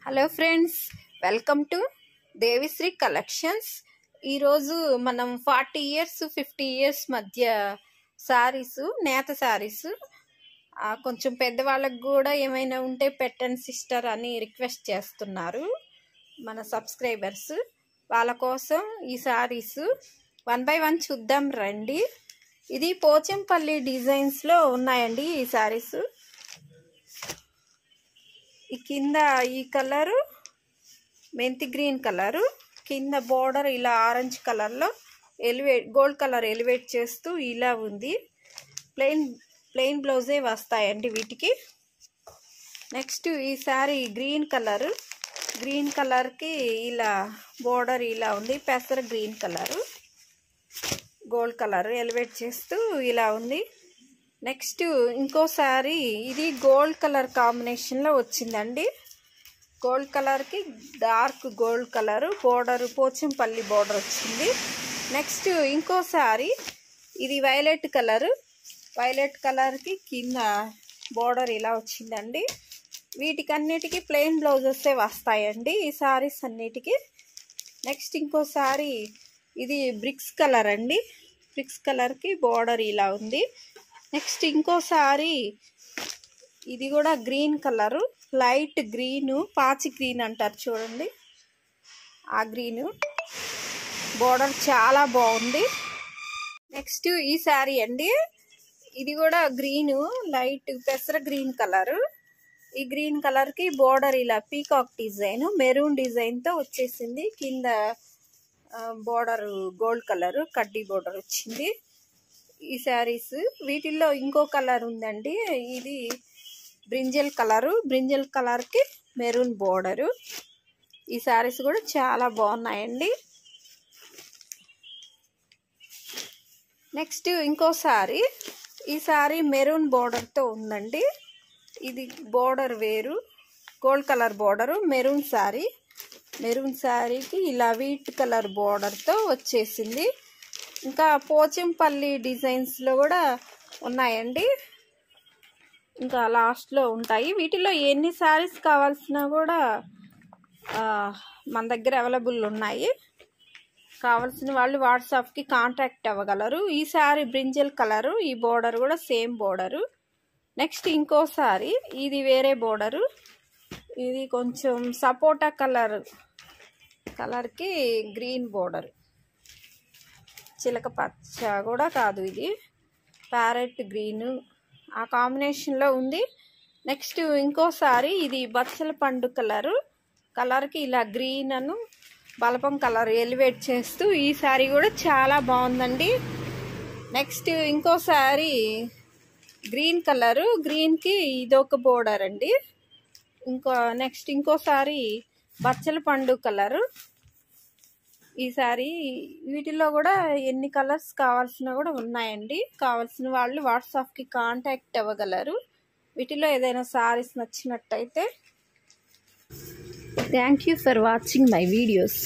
Hello friends, welcome to Devishri Collections. ఈరోజు మనం 40 years 50 years మధ్య శారీస్, నేత శారీస్, కొంచెం పెద్దవాళ్ళకు కూడా ఏమైనా ఉంటే పెట్టండి సిస్టర్ అని రిక్వెస్ట్ చేస్తున్నారు మన సబ్స్క్రైబర్స్. వాళ్ళ కోసం ఈ శారీస్ 1 by 1 చూద్దాం రండి. ఇది పోచంపల్లి డిజైన్స్లో ఉన్నాయండి ఈ శారీస్. ఈ కింద ఈ కలరు మెంతి గ్రీన్ కలరు, కింద బోర్డర్ ఇలా ఆరెంజ్ కలర్లో గోల్డ్ కలర్ ఎలివేట్ చేస్తూ ఇలా ఉంది. ప్లెయిన్ బ్లౌజే వస్తాయండి వీటికి. నెక్స్ట్ ఈ సారీ గ్రీన్ కలర్కి ఇలా బోర్డర్ ఇలా ఉంది. పెసర green colour, gold colour elevate చేస్తూ ఇలా ఉంది. నెక్స్ట్ ఇంకోసారి ఇది గోల్డ్ కలర్ కాంబినేషన్లో వచ్చిందండి. గోల్డ్ కలర్కి dark gold colour border, Pochampally border వచ్చింది. నెక్స్ట్ ఇంకోసారి ఇది వైలెట్ కలర్కి కింద బోర్డర్ ఇలా వచ్చిందండి. వీటికన్నిటికీ ప్లెయిన్ బ్లౌజెసే వస్తాయండి ఈ సారీస్ అన్నిటికీ. నెక్స్ట్ ఇంకోసారి ఇది బ్రిక్స్ కలర్ అండి. బ్రిక్స్ కలర్కి బోర్డర్ ఇలా ఉంది. నెక్స్ట్ ఇంకోసారి ఇది కూడా గ్రీన్ కలరు, లైట్ గ్రీను, పాచి గ్రీన్ అంటారు చూడండి, ఆ గ్రీను బోర్డర్ చాలా బాగుంది. నెక్స్ట్ ఈ శారీ అండి. ఇది కూడా గ్రీను, లైట్ పెసర గ్రీన్ కలరు. ఈ గ్రీన్ కలర్కి బోర్డర్ ఇలా పీకాక్ డిజైన్, మెరూన్ డిజైన్తో వచ్చేసింది. కింద బోర్డర్ గోల్డ్ కలరు కడ్డీ బోర్డర్ వచ్చింది ఈ శారీస్. వీటిల్లో ఇంకో కలర్ ఉందండి. ఇది బ్రింజల్ కలర్కి మెరూన్ బోర్డరు. ఈ శారీస్ కూడా చాలా బాగున్నాయండి. నెక్స్ట్ ఇంకోసారి ఈ శారీ మెరూన్ బోర్డర్తో ఉందండి. ఇది బోర్డర్ వేరు, గోల్డ్ కలర్ బోర్డరు, మెరూన్ శారీకి ఇలా వీట్ కలర్ బోర్డర్తో వచ్చేసింది. ఇంకా పోచంపల్లి డిజైన్స్లో కూడా ఉన్నాయండి, ఇంకా లాస్ట్లో ఉంటాయి. వీటిలో ఎన్ని శారీస్ కావాల్సినా కూడా మన దగ్గర అవైలబుల్ ఉన్నాయి. కావాల్సిన వాళ్ళు వాట్సాప్కి కాంటాక్ట్ అవ్వగలరు. ఈ శారీ బ్రింజల్ కలరు, ఈ బోర్డర్ కూడా సేమ్ బోర్డరు. నెక్స్ట్ ఇంకోసారి ఇది వేరే బోర్డరు. ఇది కొంచెం సపోటా కలర్కి గ్రీన్ బోర్డరు, చిలక పచ్చ కూడా కాదు, ఇది ప్యారెట్ గ్రీను ఆ కాంబినేషన్లో ఉంది. నెక్స్ట్ ఇంకోసారి ఇది బచ్చల పండు కలర్కి ఇలా గ్రీన్ అను బలపం కలర్ ఎలివేట్ చేస్తూ ఈ శారీ కూడా చాలా బాగుందండి. నెక్స్ట్ ఇంకోసారి గ్రీన్ కలరు, గ్రీన్కి ఇదొక బోర్డర్ అండి. నెక్స్ట్ ఇంకోసారి బచ్చల పండు కలరు ఈ సారీ. వీటిలో కూడా ఎన్ని కలర్స్ కావాల్సిన కూడా ఉన్నాయండి. కావాల్సిన వాళ్ళు వాట్సాప్కి కాంటాక్ట్ అవ్వగలరు. వీటిలో ఏదైనా సారీస్ నచ్చినట్టయితే. Thank you for watching my videos.